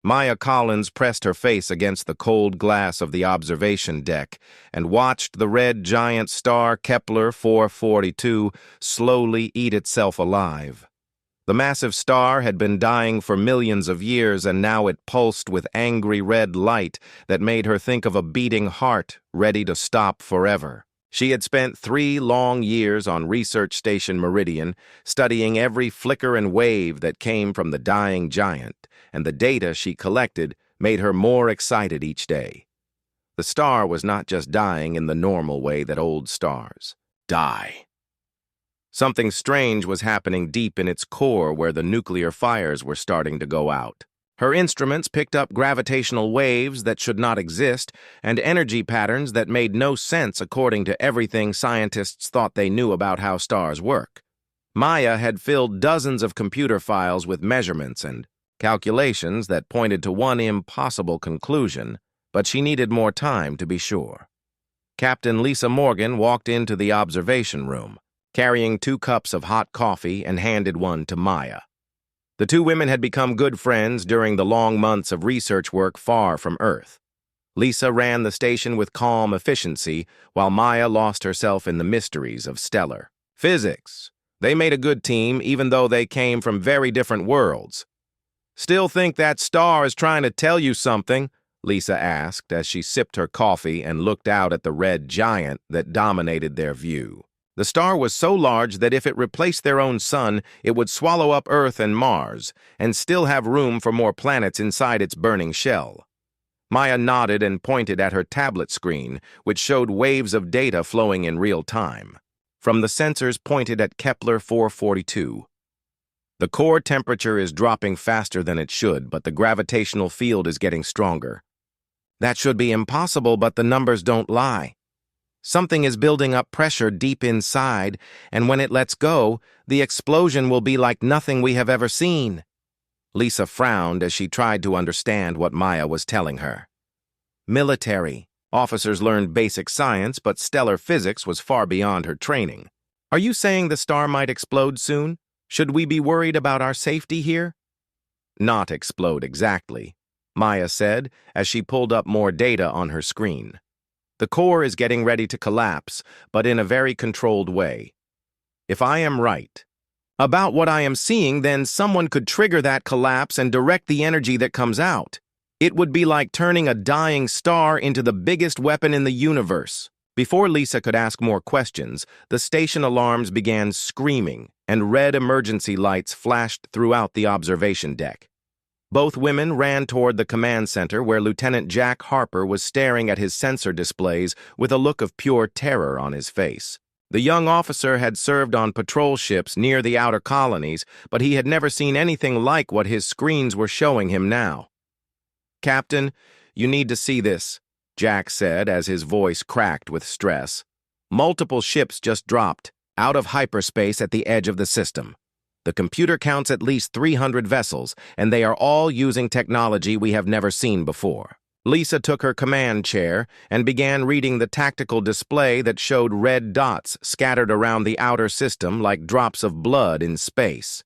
Maya Collins pressed her face against the cold glass of the observation deck and watched the red giant star Kepler 442 slowly eat itself alive. The massive star had been dying for millions of years, and now it pulsed with angry red light that made her think of a beating heart ready to stop forever. She had spent 3 long years on Research Station Meridian, studying every flicker and wave that came from the dying giant, and the data she collected made her more excited each day. The star was not just dying in the normal way that old stars die. Something strange was happening deep in its core where the nuclear fires were starting to go out. Her instruments picked up gravitational waves that should not exist and energy patterns that made no sense according to everything scientists thought they knew about how stars work. Maya had filled dozens of computer files with measurements and calculations that pointed to one impossible conclusion, but she needed more time to be sure. Captain Lisa Morgan walked into the observation room, carrying 2 cups of hot coffee, and handed one to Maya. The 2 women had become good friends during the long months of research work far from Earth. Lisa ran the station with calm efficiency, while Maya lost herself in the mysteries of stellar physics. They made a good team, even though they came from very different worlds. "Still think that star is trying to tell you something?" Lisa asked as she sipped her coffee and looked out at the red giant that dominated their view. The star was so large that if it replaced their own sun, it would swallow up Earth and Mars, and still have room for more planets inside its burning shell. Maya nodded and pointed at her tablet screen, which showed waves of data flowing in real time. From the sensors pointed at Kepler 442. "The core temperature is dropping faster than it should, but the gravitational field is getting stronger." "That should be impossible, but the numbers don't lie. Something is building up pressure deep inside, and when it lets go, the explosion will be like nothing we have ever seen." Lisa frowned as she tried to understand what Maya was telling her. Military. Officers learned basic science, but stellar physics was far beyond her training. "Are you saying the star might explode soon? Should we be worried about our safety here?" "Not explode exactly," Maya said as she pulled up more data on her screen. "The core is getting ready to collapse, but in a very controlled way. If I am right about what I am seeing, then someone could trigger that collapse and direct the energy that comes out. It would be like turning a dying star into the biggest weapon in the universe." Before Lisa could ask more questions, the station alarms began screaming, and red emergency lights flashed throughout the observation deck. Both women ran toward the command center where Lieutenant Jack Harper was staring at his sensor displays with a look of pure terror on his face. The young officer had served on patrol ships near the outer colonies, but he had never seen anything like what his screens were showing him now. "Captain, you need to see this," Jack said as his voice cracked with stress. "Multiple ships just dropped out of hyperspace at the edge of the system. The computer counts at least 300 vessels, and they are all using technology we have never seen before." Lisa took her command chair and began reading the tactical display that showed red dots scattered around the outer system like drops of blood in space.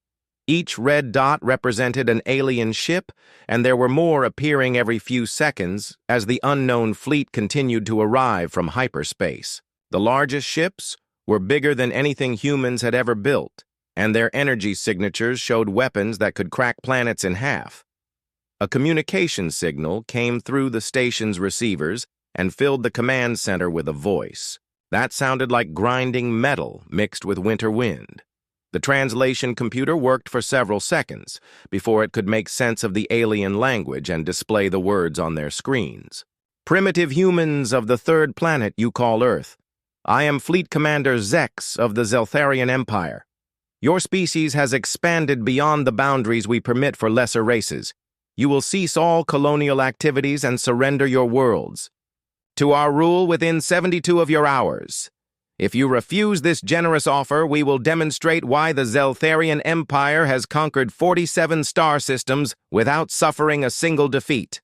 Each red dot represented an alien ship, and there were more appearing every few seconds as the unknown fleet continued to arrive from hyperspace. The largest ships were bigger than anything humans had ever built, and their energy signatures showed weapons that could crack planets in half. A communication signal came through the station's receivers and filled the command center with a voice. That sounded like grinding metal mixed with winter wind. The translation computer worked for several seconds before it could make sense of the alien language and display the words on their screens. "Primitive humans of the 3rd planet you call Earth. I am Fleet Commander Zex of the Zeltharian Empire. Your species has expanded beyond the boundaries we permit for lesser races. You will cease all colonial activities and surrender your worlds to our rule within 72 of your hours. If you refuse this generous offer, we will demonstrate why the Zeltharian Empire has conquered 47 star systems without suffering a single defeat."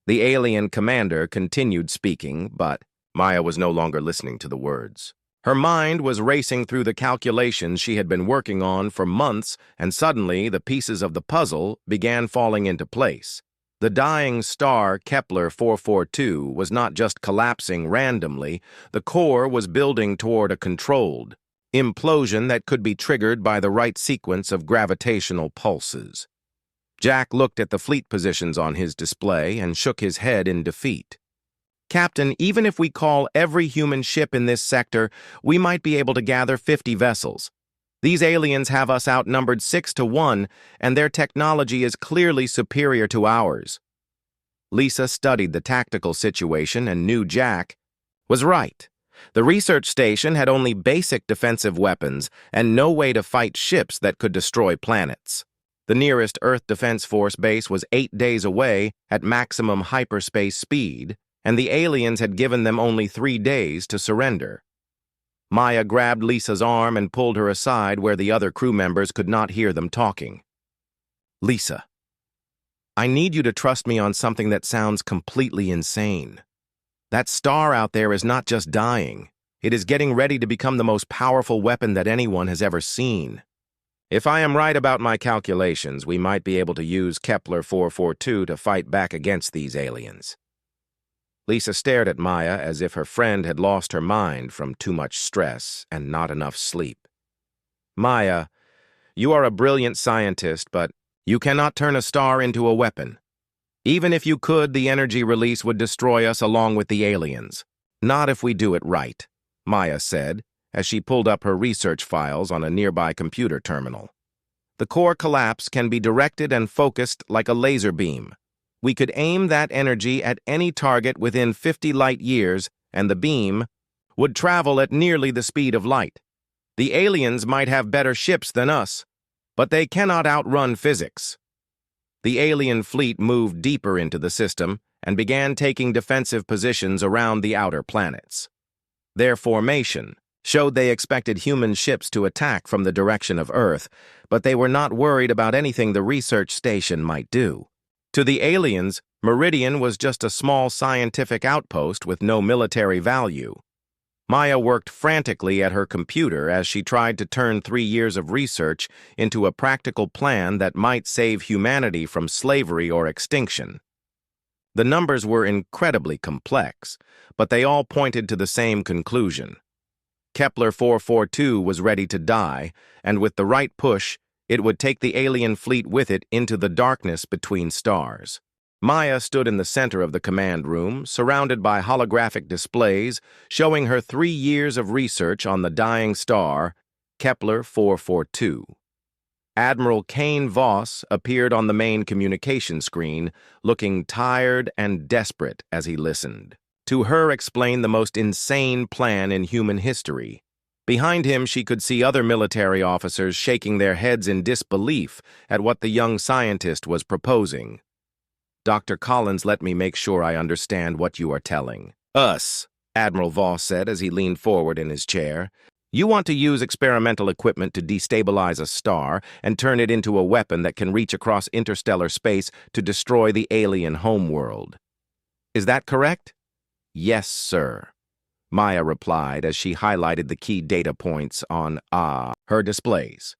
The alien commander continued speaking, but Maya was no longer listening to the words. Her mind was racing through the calculations she had been working on for months, and suddenly the pieces of the puzzle began falling into place. The dying star Kepler 442 was not just collapsing randomly, the core was building toward a controlled implosion that could be triggered by the right sequence of gravitational pulses. Jack looked at the fleet positions on his display and shook his head in defeat. Captain, even if we call every human ship in this sector, we might be able to gather 50 vessels. These aliens have us outnumbered 6-1, and their technology is clearly superior to ours. Lisa studied the tactical situation and knew Jack was right. The research station had only basic defensive weapons and no way to fight ships that could destroy planets. The nearest Earth Defense Force base was 8 days away at maximum hyperspace speed, and the aliens had given them only 3 days to surrender. Maya grabbed Lisa's arm and pulled her aside where the other crew members could not hear them talking. Lisa, I need you to trust me on something that sounds completely insane. That star out there is not just dying. It is getting ready to become the most powerful weapon that anyone has ever seen. If I am right about my calculations, we might be able to use Kepler 442 to fight back against these aliens. Lisa stared at Maya as if her friend had lost her mind from too much stress and not enough sleep. Maya, you are a brilliant scientist, but you cannot turn a star into a weapon. Even if you could, the energy release would destroy us along with the aliens. Not if we do it right, Maya said, as she pulled up her research files on a nearby computer terminal. The core collapse can be directed and focused like a laser beam. We could aim that energy at any target within 50 light years, and the beam would travel at nearly the speed of light. The aliens might have better ships than us, but they cannot outrun physics. The alien fleet moved deeper into the system and began taking defensive positions around the outer planets. Their formation showed they expected human ships to attack from the direction of Earth, but they were not worried about anything the research station might do. To the aliens, Meridian was just a small scientific outpost with no military value. Maya worked frantically at her computer as she tried to turn 3 years of research into a practical plan that might save humanity from slavery or extinction. The numbers were incredibly complex, but they all pointed to the same conclusion. Kepler 442 was ready to die, and with the right push, it would take the alien fleet with it into the darkness between stars. Maya stood in the center of the command room, surrounded by holographic displays showing her 3 years of research on the dying star, Kepler 442. Admiral Kane Voss appeared on the main communication screen, looking tired and desperate as he listened. To her explained the most insane plan in human history. Behind him, she could see other military officers shaking their heads in disbelief at what the young scientist was proposing. Dr. Collins, let me make sure I understand what you are telling us, Admiral Voss said as he leaned forward in his chair. You want to use experimental equipment to destabilize a star and turn it into a weapon that can reach across interstellar space to destroy the alien homeworld. Is that correct? Yes, sir, Maya replied as she highlighted the key data points on her displays.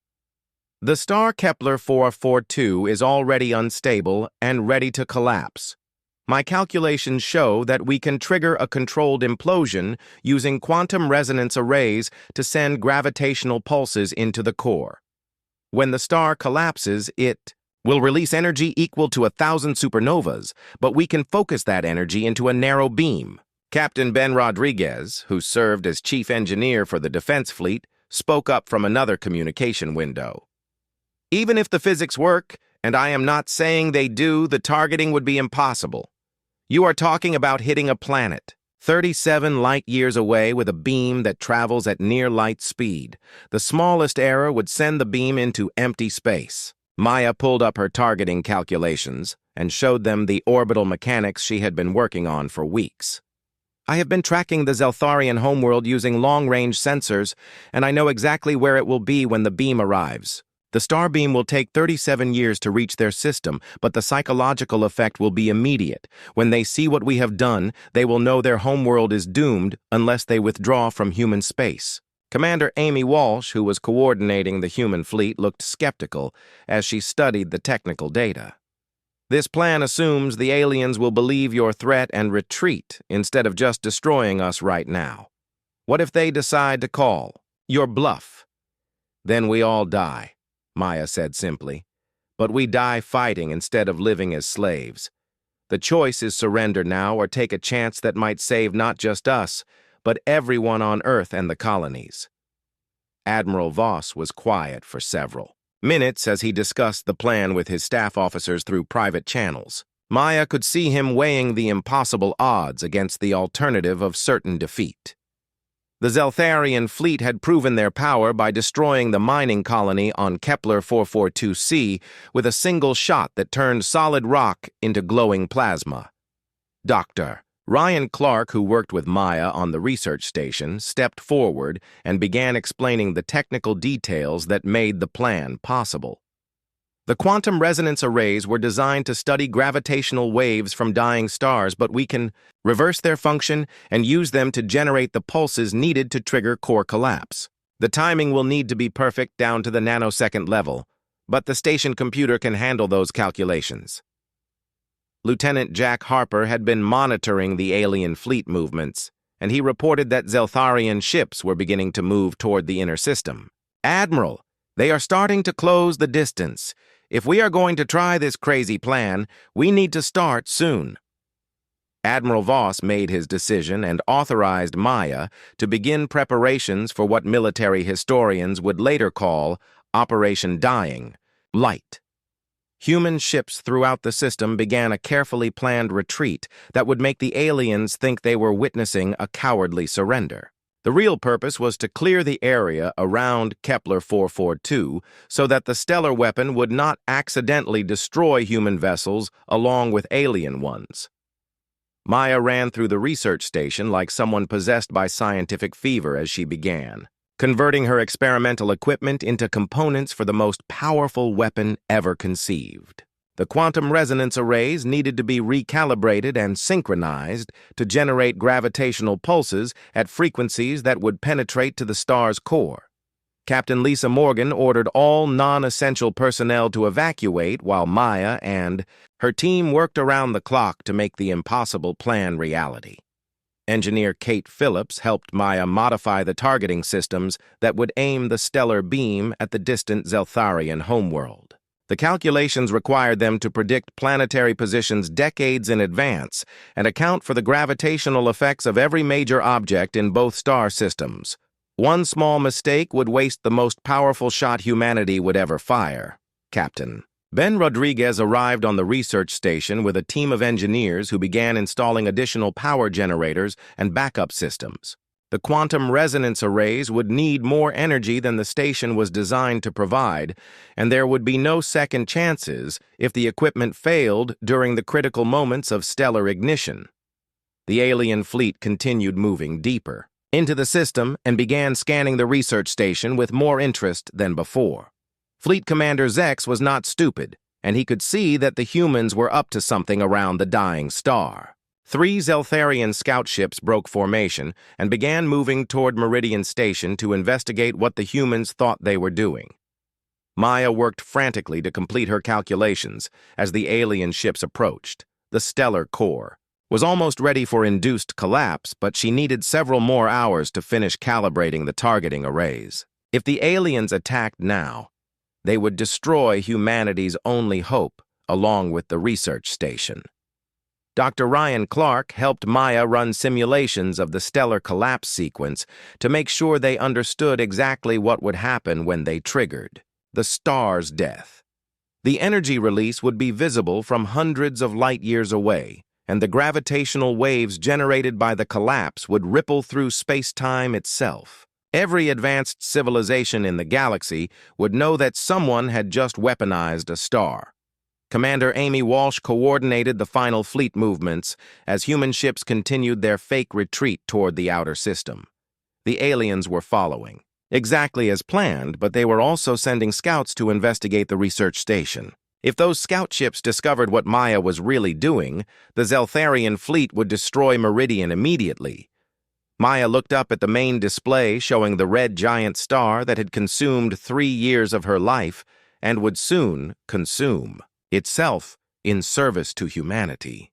The star Kepler 442 is already unstable and ready to collapse. My calculations show that we can trigger a controlled implosion using quantum resonance arrays to send gravitational pulses into the core. When the star collapses, it will release energy equal to 1,000 supernovas, but we can focus that energy into a narrow beam. Captain Ben Rodriguez, who served as chief engineer for the defense fleet, spoke up from another communication window. Even if the physics work, and I am not saying they do, the targeting would be impossible. You are talking about hitting a planet 37 light-years away with a beam that travels at near light speed. The smallest error would send the beam into empty space. Maya pulled up her targeting calculations and showed them the orbital mechanics she had been working on for weeks. I have been tracking the Zeltharian homeworld using long-range sensors, and I know exactly where it will be when the beam arrives. The starbeam will take 37 years to reach their system, but the psychological effect will be immediate. When they see what we have done, they will know their homeworld is doomed unless they withdraw from human space. Commander Amy Walsh, who was coordinating the human fleet, looked skeptical as she studied the technical data. This plan assumes the aliens will believe your threat and retreat instead of just destroying us right now. What if they decide to call your bluff? Then we all die, Maya said simply. But we die fighting instead of living as slaves. The choice is surrender now or take a chance that might save not just us, but everyone on Earth and the colonies. Admiral Voss was quiet for several minutes as he discussed the plan with his staff officers through private channels. Maya could see him weighing the impossible odds against the alternative of certain defeat. The Zeltharian fleet had proven their power by destroying the mining colony on Kepler 442c with a single shot that turned solid rock into glowing plasma. Dr. Ryan Clark, who worked with Maya on the research station, stepped forward and began explaining the technical details that made the plan possible. The quantum resonance arrays were designed to study gravitational waves from dying stars, but we can reverse their function and use them to generate the pulses needed to trigger core collapse. The timing will need to be perfect down to the nanosecond level, but the station computer can handle those calculations. Lieutenant Jack Harper had been monitoring the alien fleet movements, and he reported that Zeltharian ships were beginning to move toward the inner system. "Admiral, they are starting to close the distance. If we are going to try this crazy plan, we need to start soon." Admiral Voss made his decision and authorized Maya to begin preparations for what military historians would later call Operation Dying Light. Human ships throughout the system began a carefully planned retreat that would make the aliens think they were witnessing a cowardly surrender. The real purpose was to clear the area around Kepler 442 so that the stellar weapon would not accidentally destroy human vessels along with alien ones. Maya ran through the research station like someone possessed by scientific fever as she began, converting her experimental equipment into components for the most powerful weapon ever conceived. The quantum resonance arrays needed to be recalibrated and synchronized to generate gravitational pulses at frequencies that would penetrate to the star's core. Captain Lisa Morgan ordered all non-essential personnel to evacuate while Maya and her team worked around the clock to make the impossible plan reality. Engineer Kate Phillips helped Maya modify the targeting systems that would aim the stellar beam at the distant Zeltharian homeworld. The calculations required them to predict planetary positions decades in advance and account for the gravitational effects of every major object in both star systems. One small mistake would waste the most powerful shot humanity would ever fire. Captain Ben Rodriguez arrived on the research station with a team of engineers who began installing additional power generators and backup systems. The quantum resonance arrays would need more energy than the station was designed to provide, and there would be no second chances if the equipment failed during the critical moments of stellar ignition. The alien fleet continued moving deeper into the system and began scanning the research station with more interest than before. Fleet Commander Zex was not stupid, and he could see that the humans were up to something around the dying star. 3 Zeltharian scout ships broke formation and began moving toward Meridian Station to investigate what the humans thought they were doing. Maya worked frantically to complete her calculations as the alien ships approached. The stellar core was almost ready for induced collapse, but she needed several more hours to finish calibrating the targeting arrays. If the aliens attacked now, they would destroy humanity's only hope, along with the research station. Dr. Ryan Clark helped Maya run simulations of the stellar collapse sequence to make sure they understood exactly what would happen when they triggered the star's death. The energy release would be visible from hundreds of light years away, and the gravitational waves generated by the collapse would ripple through space-time itself. Every advanced civilization in the galaxy would know that someone had just weaponized a star. Commander Amy Walsh coordinated the final fleet movements as human ships continued their fake retreat toward the outer system. The aliens were following, exactly as planned, but they were also sending scouts to investigate the research station. If those scout ships discovered what Maya was really doing, the Zeltharian fleet would destroy Meridian immediately. Maya looked up at the main display showing the red giant star that had consumed 3 years of her life and would soon consume itself in service to humanity.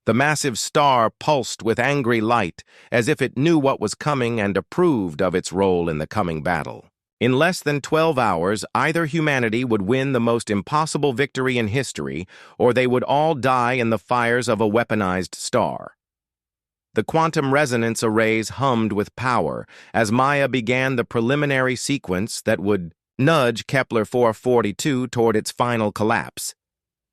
The massive star pulsed with angry light, as if it knew what was coming and approved of its role in the coming battle. In less than 12 hours, either humanity would win the most impossible victory in history, or they would all die in the fires of a weaponized star. The quantum resonance arrays hummed with power as Maya began the preliminary sequence that would nudge Kepler 442 toward its final collapse.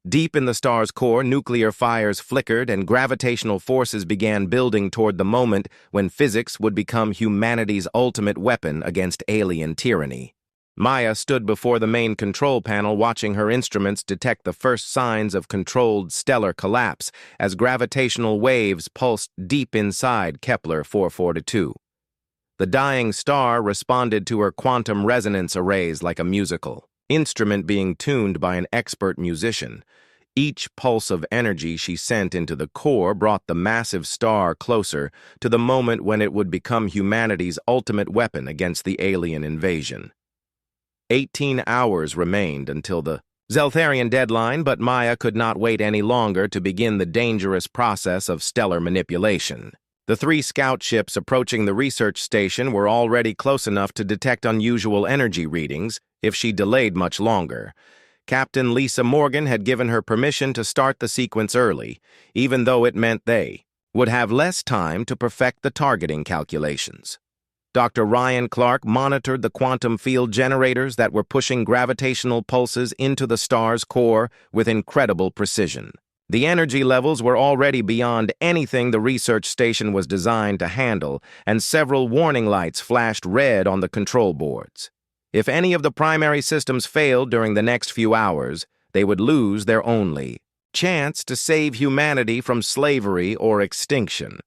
Deep in the star's core, nuclear fires flickered and gravitational forces began building toward the moment when physics would become humanity's ultimate weapon against alien tyranny. Maya stood before the main control panel watching her instruments detect the first signs of controlled stellar collapse as gravitational waves pulsed deep inside Kepler 442. The dying star responded to her quantum resonance arrays like a musical instrument being tuned by an expert musician. Each pulse of energy she sent into the core brought the massive star closer to the moment when it would become humanity's ultimate weapon against the alien invasion. 18 hours remained until the Zeltharian deadline, but Maya could not wait any longer to begin the dangerous process of stellar manipulation. The 3 scout ships approaching the research station were already close enough to detect unusual energy readings if she delayed much longer. Captain Lisa Morgan had given her permission to start the sequence early, even though it meant they would have less time to perfect the targeting calculations. Dr. Ryan Clark monitored the quantum field generators that were pushing gravitational pulses into the star's core with incredible precision. The energy levels were already beyond anything the research station was designed to handle, and several warning lights flashed red on the control boards. If any of the primary systems failed during the next few hours, they would lose their only chance to save humanity from slavery or extinction.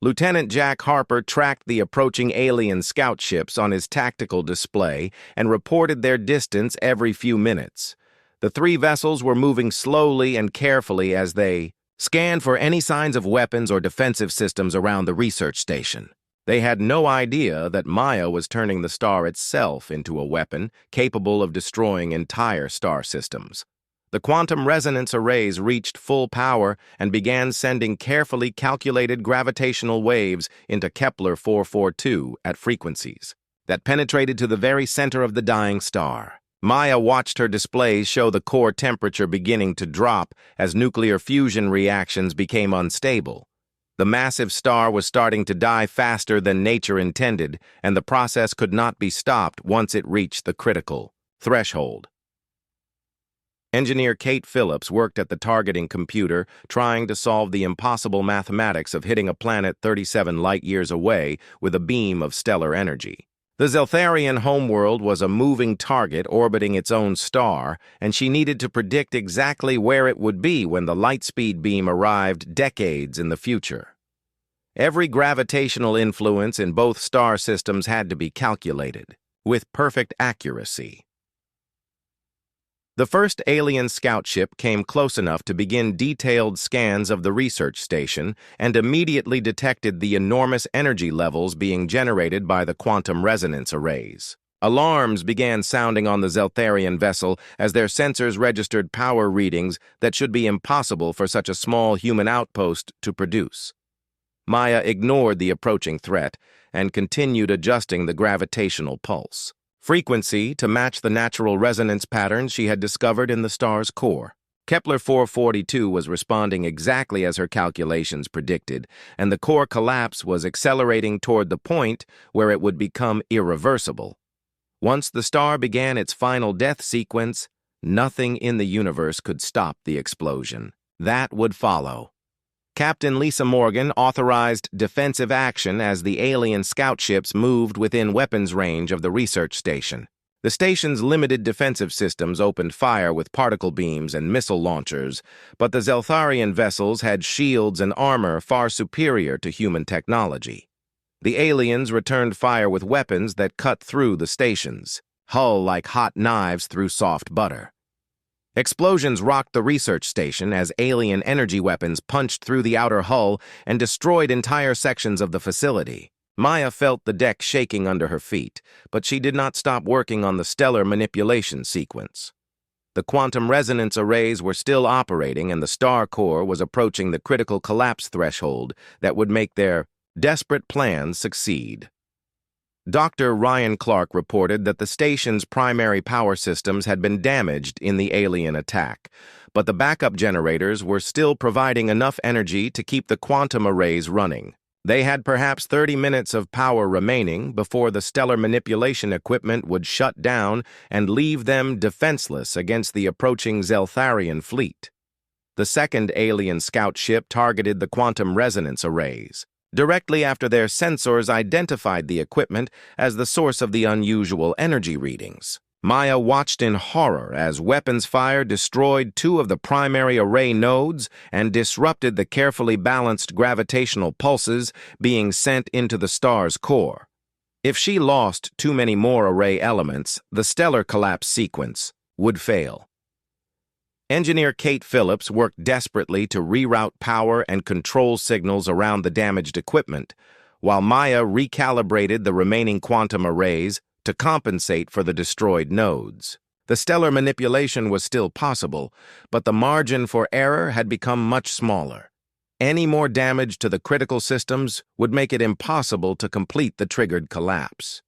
Lieutenant Jack Harper tracked the approaching alien scout ships on his tactical display and reported their distance every few minutes. The 3 vessels were moving slowly and carefully as they scanned for any signs of weapons or defensive systems around the research station. They had no idea that Maya was turning the star itself into a weapon capable of destroying entire star systems. The quantum resonance arrays reached full power and began sending carefully calculated gravitational waves into Kepler 442 at frequencies that penetrated to the very center of the dying star. Maya watched her displays show the core temperature beginning to drop as nuclear fusion reactions became unstable. The massive star was starting to die faster than nature intended, and the process could not be stopped once it reached the critical threshold. Engineer Kate Phillips worked at the targeting computer, trying to solve the impossible mathematics of hitting a planet 37 light-years away with a beam of stellar energy. The Zeltharian homeworld was a moving target orbiting its own star, and she needed to predict exactly where it would be when the lightspeed beam arrived decades in the future. Every gravitational influence in both star systems had to be calculated, with perfect accuracy. The first alien scout ship came close enough to begin detailed scans of the research station and immediately detected the enormous energy levels being generated by the quantum resonance arrays. Alarms began sounding on the Zeltharian vessel as their sensors registered power readings that should be impossible for such a small human outpost to produce. Maya ignored the approaching threat and continued adjusting the gravitational pulse frequency to match the natural resonance patterns she had discovered in the star's core. Kepler 442 was responding exactly as her calculations predicted, and the core collapse was accelerating toward the point where it would become irreversible. Once the star began its final death sequence, nothing in the universe could stop the explosion. That would follow. Captain Lisa Morgan authorized defensive action as the alien scout ships moved within weapons range of the research station. The station's limited defensive systems opened fire with particle beams and missile launchers, but the Zeltharian vessels had shields and armor far superior to human technology. The aliens returned fire with weapons that cut through the stations, hull like hot knives through soft butter. Explosions rocked the research station as alien energy weapons punched through the outer hull and destroyed entire sections of the facility. Maya felt the deck shaking under her feet, but she did not stop working on the stellar manipulation sequence. The quantum resonance arrays were still operating, and the star core was approaching the critical collapse threshold that would make their desperate plans succeed. Dr. Ryan Clark reported that the station's primary power systems had been damaged in the alien attack, but the backup generators were still providing enough energy to keep the quantum arrays running. They had perhaps 30 minutes of power remaining before the stellar manipulation equipment would shut down and leave them defenseless against the approaching Zeltharian fleet. The second alien scout ship targeted the quantum resonance arrays, directly after their sensors identified the equipment as the source of the unusual energy readings. Maya watched in horror as weapons fire destroyed two of the primary array nodes and disrupted the carefully balanced gravitational pulses being sent into the star's core. If she lost too many more array elements, the stellar collapse sequence would fail. Engineer Kate Phillips worked desperately to reroute power and control signals around the damaged equipment, while Maya recalibrated the remaining quantum arrays to compensate for the destroyed nodes. The stellar manipulation was still possible, but the margin for error had become much smaller. Any more damage to the critical systems would make it impossible to complete the triggered collapse.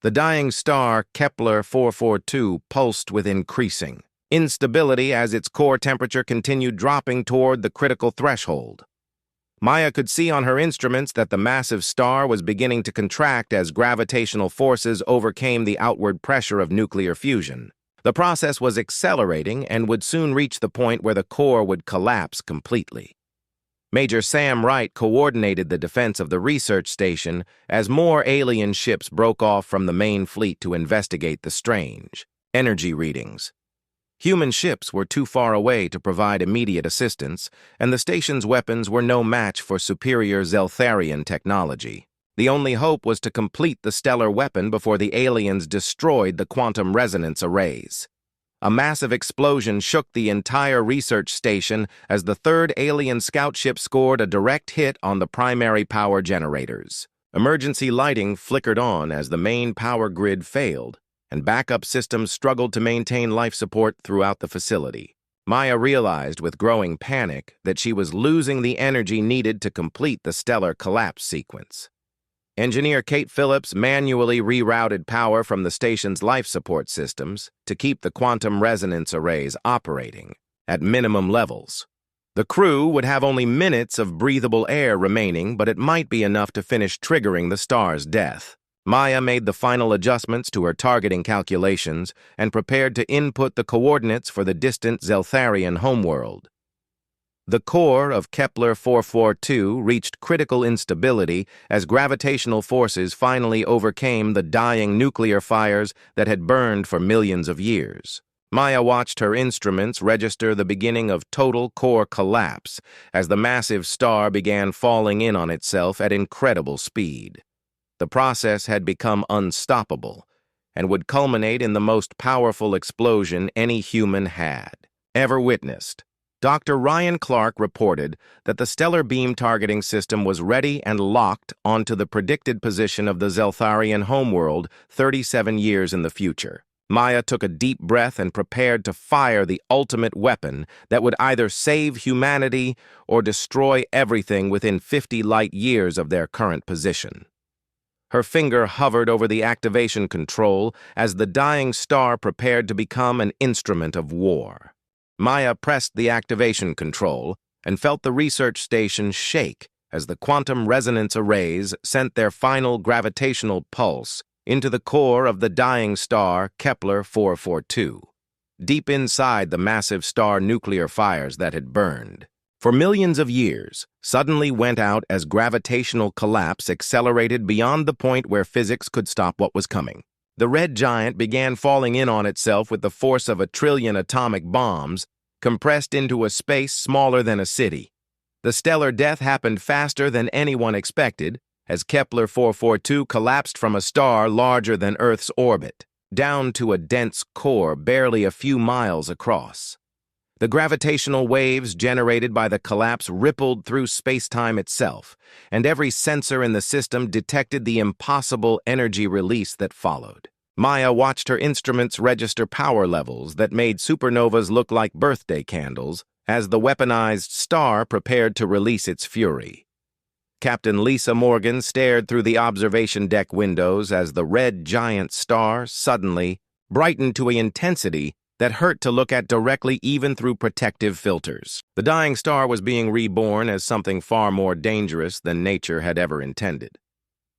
The dying star Kepler 442 pulsed with increasing instability as its core temperature continued dropping toward the critical threshold. Maya could see on her instruments that the massive star was beginning to contract as gravitational forces overcame the outward pressure of nuclear fusion. The process was accelerating and would soon reach the point where the core would collapse completely. Major Sam Wright coordinated the defense of the research station as more alien ships broke off from the main fleet to investigate the strange energy readings. Human ships were too far away to provide immediate assistance, and the station's weapons were no match for superior Zeltharian technology. The only hope was to complete the stellar weapon before the aliens destroyed the quantum resonance arrays. A massive explosion shook the entire research station as the third alien scout ship scored a direct hit on the primary power generators. Emergency lighting flickered on as the main power grid failed, and backup systems struggled to maintain life support throughout the facility. Maya realized with growing panic that she was losing the energy needed to complete the stellar collapse sequence. Engineer Kate Phillips manually rerouted power from the station's life support systems to keep the quantum resonance arrays operating at minimum levels. The crew would have only minutes of breathable air remaining, but it might be enough to finish triggering the star's death. Maya made the final adjustments to her targeting calculations and prepared to input the coordinates for the distant Zeltharian homeworld. The core of Kepler 442 reached critical instability as gravitational forces finally overcame the dying nuclear fires that had burned for millions of years. Maya watched her instruments register the beginning of total core collapse as the massive star began falling in on itself at incredible speed. The process had become unstoppable and would culminate in the most powerful explosion any human had ever witnessed. Dr. Ryan Clark reported that the stellar beam targeting system was ready and locked onto the predicted position of the Zeltharian homeworld 37 years in the future. Maya took a deep breath and prepared to fire the ultimate weapon that would either save humanity or destroy everything within 50 light years of their current position. Her finger hovered over the activation control as the dying star prepared to become an instrument of war. Maya pressed the activation control and felt the research station shake as the quantum resonance arrays sent their final gravitational pulse into the core of the dying star Kepler 442, deep inside the massive star nuclear fires that had burned for millions of years, suddenly went out as gravitational collapse accelerated beyond the point where physics could stop what was coming. The red giant began falling in on itself with the force of 1 trillion atomic bombs compressed into a space smaller than a city. The stellar death happened faster than anyone expected, as Kepler 442 collapsed from a star larger than Earth's orbit, down to a dense core barely a few miles across. The gravitational waves generated by the collapse rippled through space-time itself, and every sensor in the system detected the impossible energy release that followed. Maya watched her instruments register power levels that made supernovas look like birthday candles as the weaponized star prepared to release its fury. Captain Lisa Morgan stared through the observation deck windows as the red giant star suddenly brightened to an intensity that hurt to look at directly even through protective filters. The dying star was being reborn as something far more dangerous than nature had ever intended.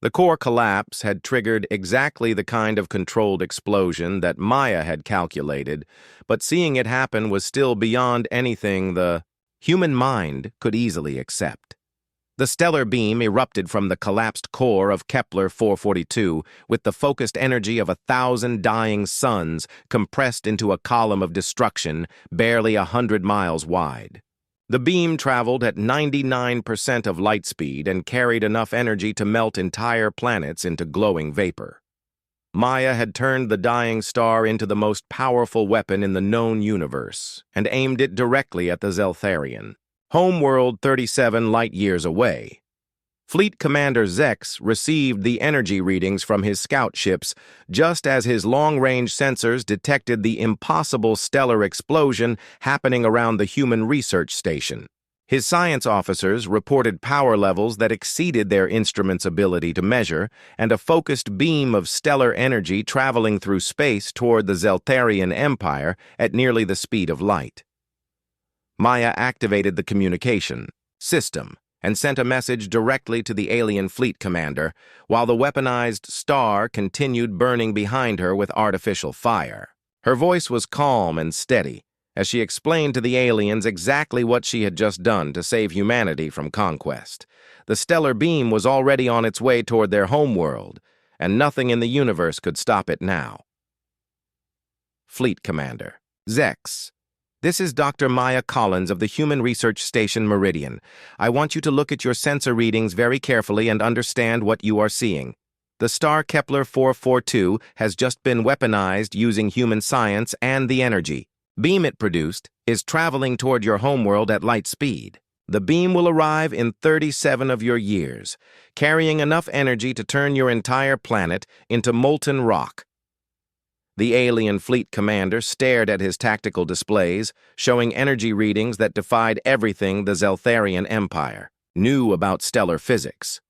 The core collapse had triggered exactly the kind of controlled explosion that Maya had calculated, but seeing it happen was still beyond anything the human mind could easily accept. The stellar beam erupted from the collapsed core of Kepler 442 with the focused energy of 1,000 dying suns compressed into a column of destruction barely 100 miles wide. The beam traveled at 99% of light speed and carried enough energy to melt entire planets into glowing vapor. Maya had turned the dying star into the most powerful weapon in the known universe and aimed it directly at the Zeltharian, homeworld 37 light-years away. Fleet Commander Zex received the energy readings from his scout ships just as his long-range sensors detected the impossible stellar explosion happening around the human research station. His science officers reported power levels that exceeded their instruments' ability to measure, and a focused beam of stellar energy traveling through space toward the Zeltharian Empire at nearly the speed of light. Maya activated the communication system and sent a message directly to the alien fleet commander, while the weaponized star continued burning behind her with artificial fire. Her voice was calm and steady as she explained to the aliens exactly what she had just done to save humanity from conquest. The stellar beam was already on its way toward their homeworld, and nothing in the universe could stop it now. Fleet Commander Zex. This is Dr. Maya Collins of the Human Research Station Meridian. I want you to look at your sensor readings very carefully and understand what you are seeing. The star Kepler 442 has just been weaponized using human science and the energy. Beam it produced is traveling toward your homeworld at light speed. The beam will arrive in 37 of your years, carrying enough energy to turn your entire planet into molten rock. The alien fleet commander stared at his tactical displays, showing energy readings that defied everything the Zeltharian Empire knew about stellar physics.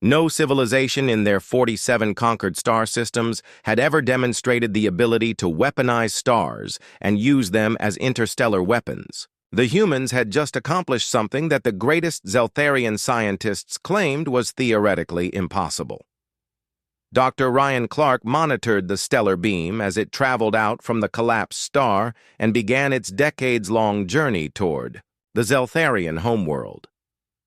No civilization in their 47 conquered star systems had ever demonstrated the ability to weaponize stars and use them as interstellar weapons. The humans had just accomplished something that the greatest Zeltharian scientists claimed was theoretically impossible. Dr. Ryan Clark monitored the stellar beam as it traveled out from the collapsed star and began its decades-long journey toward the Zeltharian homeworld.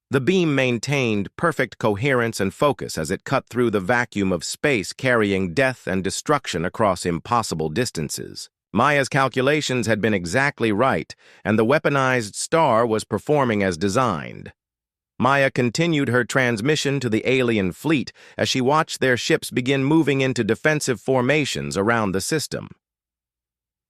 The beam maintained perfect coherence and focus as it cut through the vacuum of space, carrying death and destruction across impossible distances. Maya's calculations had been exactly right, and the weaponized star was performing as designed. Maya continued her transmission to the alien fleet as she watched their ships begin moving into defensive formations around the system.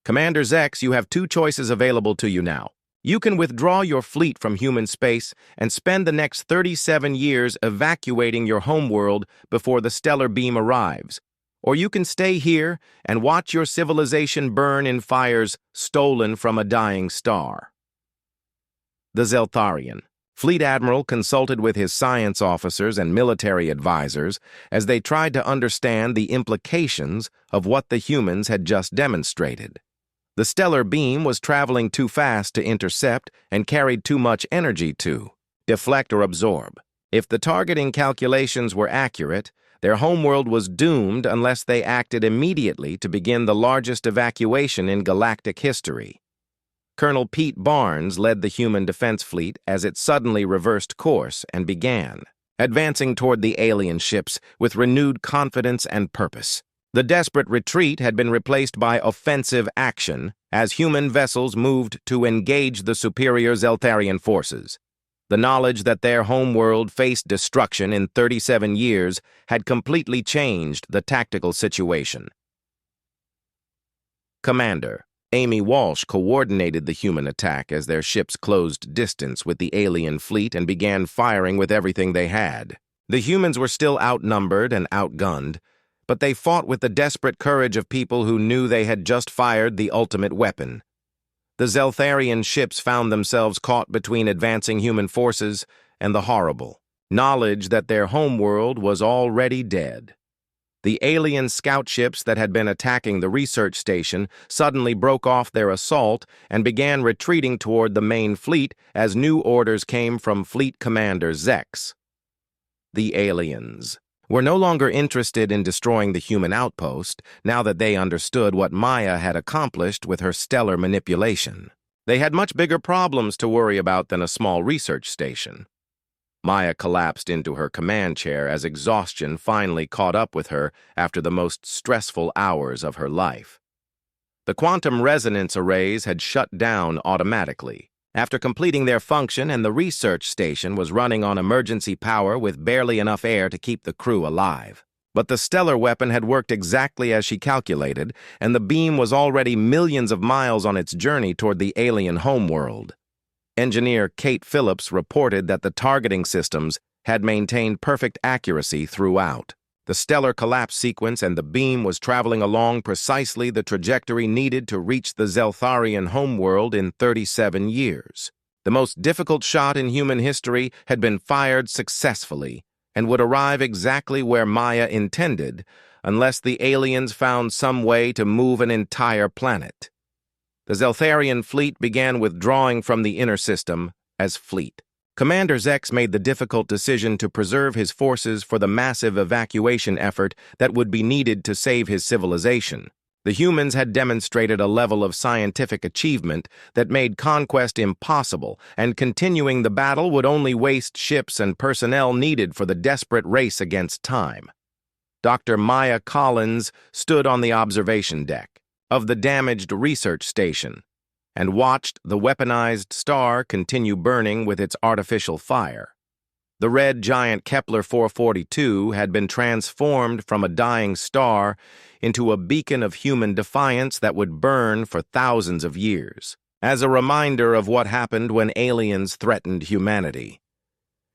Commander Zex, you have two choices available to you now. You can withdraw your fleet from human space and spend the next 37 years evacuating your homeworld before the stellar beam arrives. Or you can stay here and watch your civilization burn in fires stolen from a dying star. The Zeltharian. Fleet Admiral consulted with his science officers and military advisors as they tried to understand the implications of what the humans had just demonstrated. The stellar beam was traveling too fast to intercept and carried too much energy to deflect or absorb. If the targeting calculations were accurate, their homeworld was doomed unless they acted immediately to begin the largest evacuation in galactic history. Colonel Pete Barnes led the human defense fleet as it suddenly reversed course and began advancing toward the alien ships with renewed confidence and purpose. The desperate retreat had been replaced by offensive action as human vessels moved to engage the superior Zeltharian forces. The knowledge that their homeworld faced destruction in 37 years had completely changed the tactical situation. Commander Amy Walsh coordinated the human attack as their ships closed distance with the alien fleet and began firing with everything they had. The humans were still outnumbered and outgunned, but they fought with the desperate courage of people who knew they had just fired the ultimate weapon. The Zeltharian ships found themselves caught between advancing human forces and the horrible knowledge that their homeworld was already dead. The alien scout ships that had been attacking the research station suddenly broke off their assault and began retreating toward the main fleet as new orders came from Fleet Commander Zex. The aliens were no longer interested in destroying the human outpost now that they understood what Maya had accomplished with her stellar manipulation. They had much bigger problems to worry about than a small research station. Maya collapsed into her command chair as exhaustion finally caught up with her after the most stressful hours of her life. The quantum resonance arrays had shut down automatically after completing their function, and the research station was running on emergency power with barely enough air to keep the crew alive. But the stellar weapon had worked exactly as she calculated, and the beam was already millions of miles on its journey toward the alien homeworld. Engineer Kate Phillips reported that the targeting systems had maintained perfect accuracy throughout. The stellar collapse sequence and the beam was traveling along precisely the trajectory needed to reach the Zeltharian homeworld in 37 years. The most difficult shot in human history had been fired successfully and would arrive exactly where Maya intended, unless the aliens found some way to move an entire planet. The Zeltharian fleet began withdrawing from the inner system as fleet. Commander Zex made the difficult decision to preserve his forces for the massive evacuation effort that would be needed to save his civilization. The humans had demonstrated a level of scientific achievement that made conquest impossible, and continuing the battle would only waste ships and personnel needed for the desperate race against time. Dr. Maya Collins stood on the observation deck of the damaged research station and watched the weaponized star continue burning with its artificial fire. The red giant Kepler 442 had been transformed from a dying star into a beacon of human defiance that would burn for thousands of years, as a reminder of what happened when aliens threatened humanity.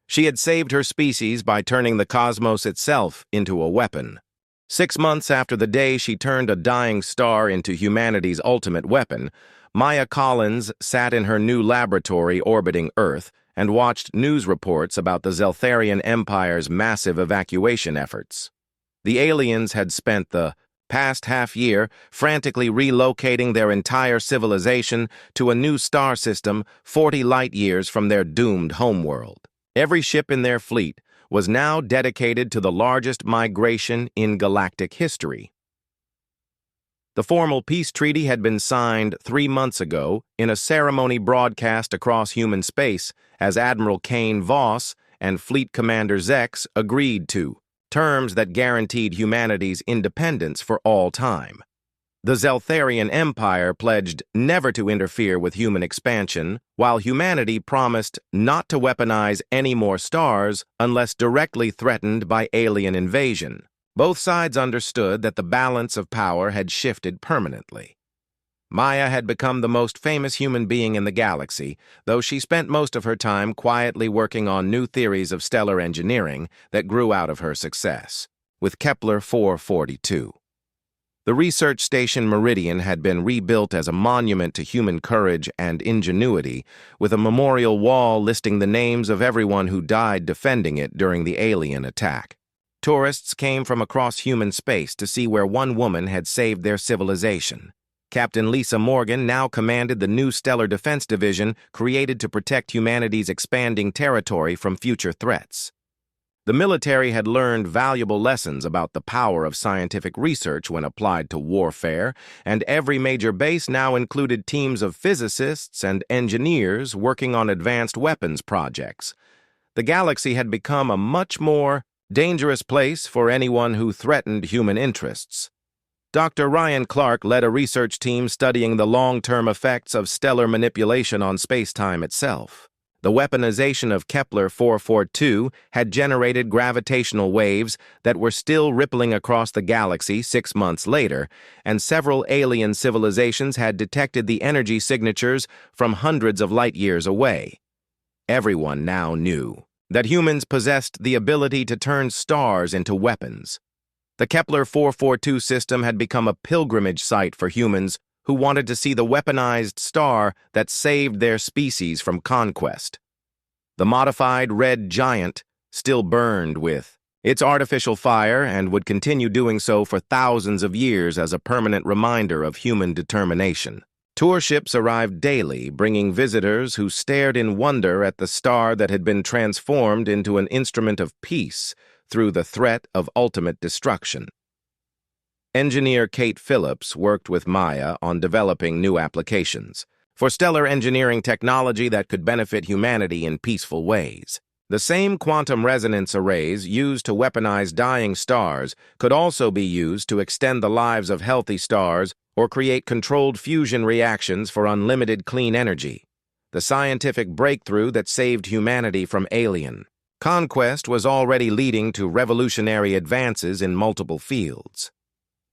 She had saved her species by turning the cosmos itself into a weapon. 6 months after the day she turned a dying star into humanity's ultimate weapon, Maya Collins sat in her new laboratory orbiting Earth and watched news reports about the Zeltharian Empire's massive evacuation efforts. The aliens had spent the past half-year frantically relocating their entire civilization to a new star system 40 light-years from their doomed homeworld. Every ship in their fleet was now dedicated to the largest migration in galactic history. The formal peace treaty had been signed 3 months ago in a ceremony broadcast across human space as Admiral Kane Voss and Fleet Commander Zex agreed to terms that guaranteed humanity's independence for all time. The Zeltharian Empire pledged never to interfere with human expansion, while humanity promised not to weaponize any more stars unless directly threatened by alien invasion. Both sides understood that the balance of power had shifted permanently. Maya had become the most famous human being in the galaxy, though she spent most of her time quietly working on new theories of stellar engineering that grew out of her success, with Kepler 442. The research station Meridian had been rebuilt as a monument to human courage and ingenuity, with a memorial wall listing the names of everyone who died defending it during the alien attack. Tourists came from across human space to see where one woman had saved their civilization. Captain Lisa Morgan now commanded the new Stellar Defense Division created to protect humanity's expanding territory from future threats. The military had learned valuable lessons about the power of scientific research when applied to warfare, and every major base now included teams of physicists and engineers working on advanced weapons projects. The galaxy had become a much more dangerous place for anyone who threatened human interests. Dr. Ryan Clark led a research team studying the long-term effects of stellar manipulation on space-time itself. The weaponization of Kepler 442 had generated gravitational waves that were still rippling across the galaxy 6 months later, and several alien civilizations had detected the energy signatures from hundreds of light years away. Everyone now knew that humans possessed the ability to turn stars into weapons. The Kepler 442 system had become a pilgrimage site for humans who wanted to see the weaponized star that saved their species from conquest. The modified red giant still burned with its artificial fire and would continue doing so for thousands of years as a permanent reminder of human determination. Tour ships arrived daily, bringing visitors who stared in wonder at the star that had been transformed into an instrument of peace through the threat of ultimate destruction. Engineer Kate Phillips worked with Maya on developing new applications for stellar engineering technology that could benefit humanity in peaceful ways. The same quantum resonance arrays used to weaponize dying stars could also be used to extend the lives of healthy stars or create controlled fusion reactions for unlimited clean energy. The scientific breakthrough that saved humanity from alien conquest was already leading to revolutionary advances in multiple fields.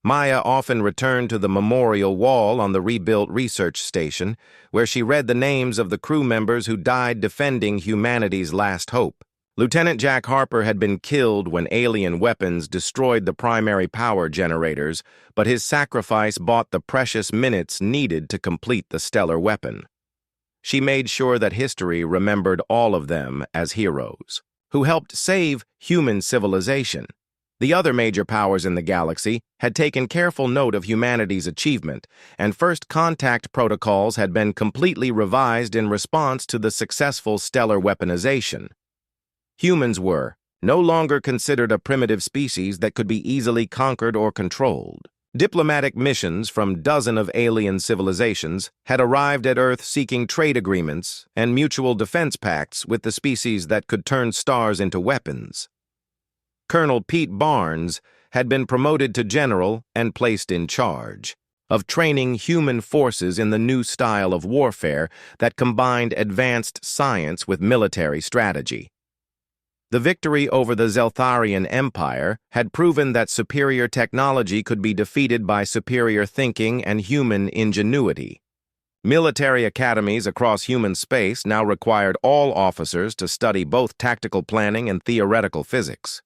Maya often returned to the memorial wall on the rebuilt research station, where she read the names of the crew members who died defending humanity's last hope. Lieutenant Jack Harper had been killed when alien weapons destroyed the primary power generators, but his sacrifice bought the precious minutes needed to complete the stellar weapon. She made sure that history remembered all of them as heroes, who helped save human civilization. The other major powers in the galaxy had taken careful note of humanity's achievement, and first contact protocols had been completely revised in response to the successful stellar weaponization. Humans were no longer considered a primitive species that could be easily conquered or controlled. Diplomatic missions from dozens of alien civilizations had arrived at Earth seeking trade agreements and mutual defense pacts with the species that could turn stars into weapons. Colonel Pete Barnes had been promoted to general and placed in charge of training human forces in the new style of warfare that combined advanced science with military strategy. The victory over the Zeltharian Empire had proven that superior technology could be defeated by superior thinking and human ingenuity. Military academies across human space now required all officers to study both tactical planning and theoretical physics.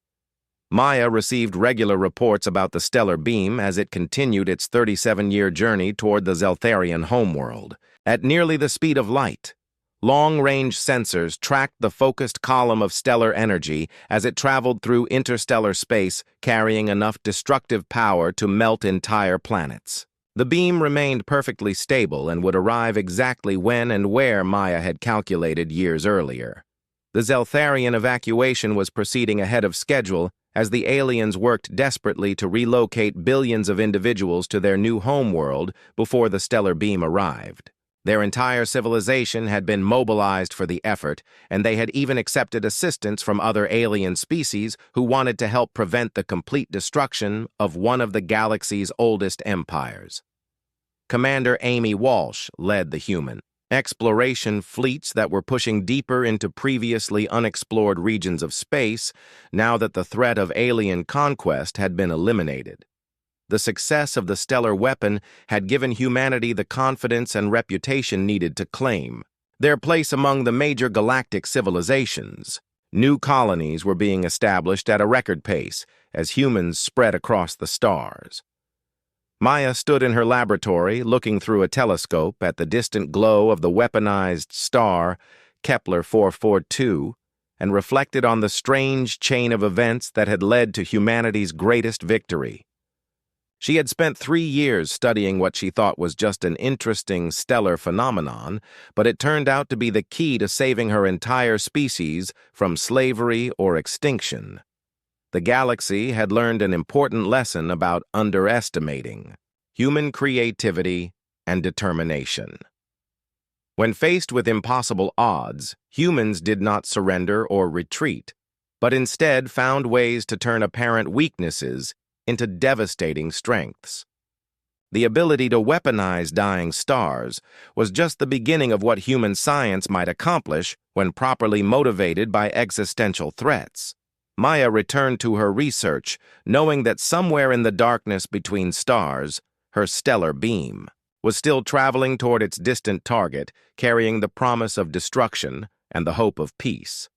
Maya received regular reports about the stellar beam as it continued its 37-year journey toward the Zeltharian homeworld. At nearly the speed of light, long-range sensors tracked the focused column of stellar energy as it traveled through interstellar space, carrying enough destructive power to melt entire planets. The beam remained perfectly stable and would arrive exactly when and where Maya had calculated years earlier. The Zeltharian evacuation was proceeding ahead of schedule as the aliens worked desperately to relocate billions of individuals to their new homeworld before the stellar beam arrived. Their entire civilization had been mobilized for the effort, and they had even accepted assistance from other alien species who wanted to help prevent the complete destruction of one of the galaxy's oldest empires. Commander Amy Walsh led the human exploration fleets that were pushing deeper into previously unexplored regions of space now that the threat of alien conquest had been eliminated. The success of the stellar weapon had given humanity the confidence and reputation needed to claim their place among the major galactic civilizations. New colonies were being established at a record pace as humans spread across the stars. Maya stood in her laboratory, looking through a telescope at the distant glow of the weaponized star, Kepler 442, and reflected on the strange chain of events that had led to humanity's greatest victory. She had spent 3 years studying what she thought was just an interesting stellar phenomenon, but it turned out to be the key to saving her entire species from slavery or extinction. The galaxy had learned an important lesson about underestimating human creativity and determination. When faced with impossible odds, humans did not surrender or retreat, but instead found ways to turn apparent weaknesses into devastating strengths. The ability to weaponize dying stars was just the beginning of what human science might accomplish when properly motivated by existential threats. Maya returned to her research, knowing that somewhere in the darkness between stars, her stellar beam was still traveling toward its distant target, carrying the promise of destruction and the hope of peace.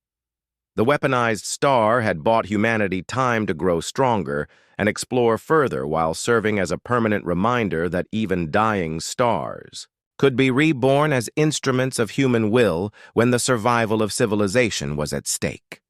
The weaponized star had bought humanity time to grow stronger and explore further, while serving as a permanent reminder that even dying stars could be reborn as instruments of human will when the survival of civilization was at stake.